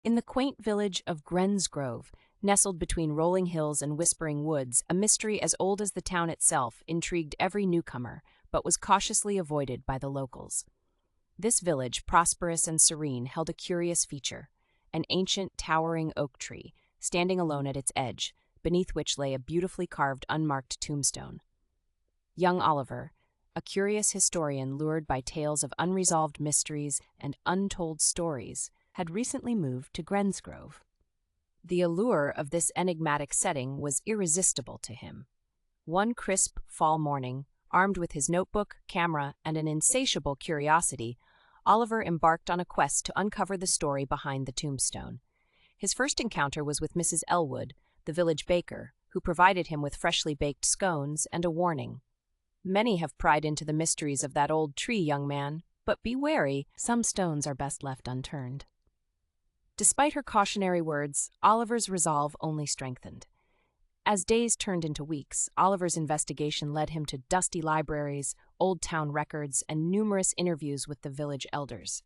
In the quaint village of Grensgrove, nestled between rolling hills and whispering woods, a mystery as old as the town itself intrigued every newcomer, but was cautiously avoided by the locals. This village, prosperous and serene, held a curious feature: an ancient, towering oak tree, standing alone at its edge, beneath which lay a beautifully carved, unmarked tombstone. Young Oliver, a curious historian lured by tales of unresolved mysteries and untold stories, had recently moved to Grensgrove. The allure of this enigmatic setting was irresistible to him. One crisp fall morning, armed with his notebook, camera, and an insatiable curiosity, Oliver embarked on a quest to uncover the story behind the tombstone. His first encounter was with Mrs. Elwood, the village baker, who provided him with freshly baked scones and a warning. "Many have pried into the mysteries of that old tree, young man, but be wary, some stones are best left unturned." Despite her cautionary words, Oliver's resolve only strengthened. As days turned into weeks, Oliver's investigation led him to dusty libraries, old town records, and numerous interviews with the village elders.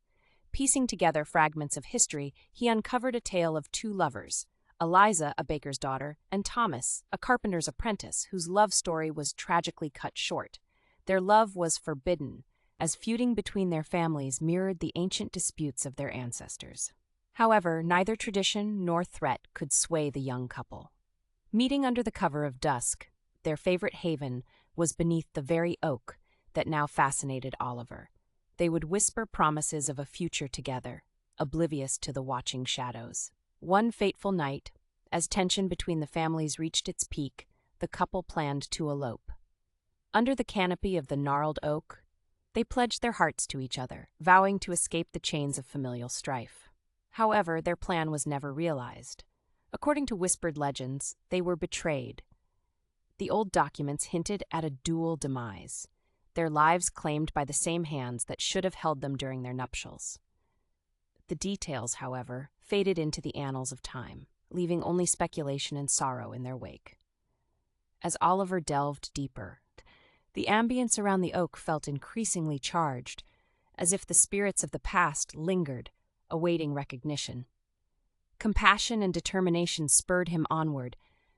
Piecing together fragments of history, he uncovered a tale of two lovers: Eliza, a baker's daughter, and Thomas, a carpenter's apprentice, whose love story was tragically cut short. Their love was forbidden, as feuding between their families mirrored the ancient disputes of their ancestors. However, neither tradition nor threat could sway the young couple. Meeting under the cover of dusk, their favorite haven was beneath the very oak that now fascinated Oliver. They would whisper promises of a future together, oblivious to the watching shadows. One fateful night, as tension between the families reached its peak, the couple planned to elope. Under the canopy of the gnarled oak, they pledged their hearts to each other, vowing to escape the chains of familial strife. However, their plan was never realized. According to whispered legends, they were betrayed. The old documents hinted at a dual demise, their lives claimed by the same hands that should have held them during their nuptials. The details, however, faded into the annals of time, leaving only speculation and sorrow in their wake. As Oliver delved deeper, the ambience around the oak felt increasingly charged, as if the spirits of the past lingered, awaiting recognition. Compassion and determination spurred him onward,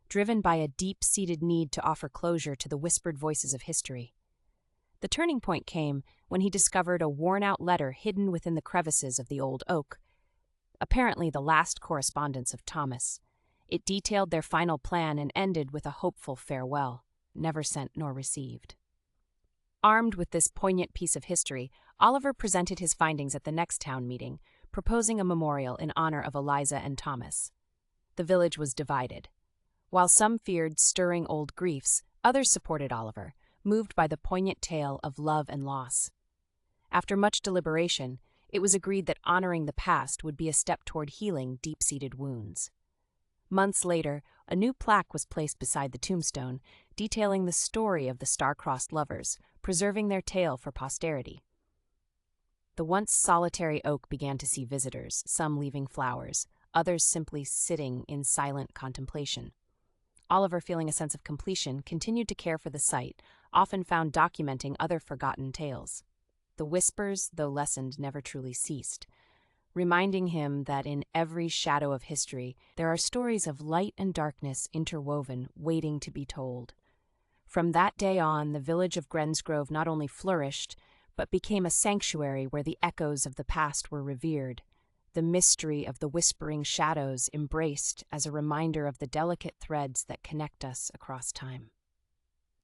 driven by a deep-seated need to offer closure to the whispered voices of history. The turning point came when he discovered a worn-out letter hidden within the crevices of the old oak, apparently the last correspondence of Thomas. It detailed their final plan and ended with a hopeful farewell, never sent nor received. Armed with this poignant piece of history, Oliver presented his findings at the next town meeting, proposing a memorial in honor of Eliza and Thomas. The village was divided. While some feared stirring old griefs, others supported Oliver, moved by the poignant tale of love and loss. After much deliberation, it was agreed that honoring the past would be a step toward healing deep-seated wounds. Months later, a new plaque was placed beside the tombstone, detailing the story of the star-crossed lovers, preserving their tale for posterity. The once solitary oak began to see visitors, some leaving flowers, others simply sitting in silent contemplation. Oliver, feeling a sense of completion, continued to care for the site, often found documenting other forgotten tales. The whispers, though lessened, never truly ceased, reminding him that in every shadow of history there are stories of light and darkness interwoven, waiting to be told. From that day on, the village of Grensgrove not only flourished, but became a sanctuary where the echoes of the past were revered, the mystery of the whispering shadows embraced as a reminder of the delicate threads that connect us across time.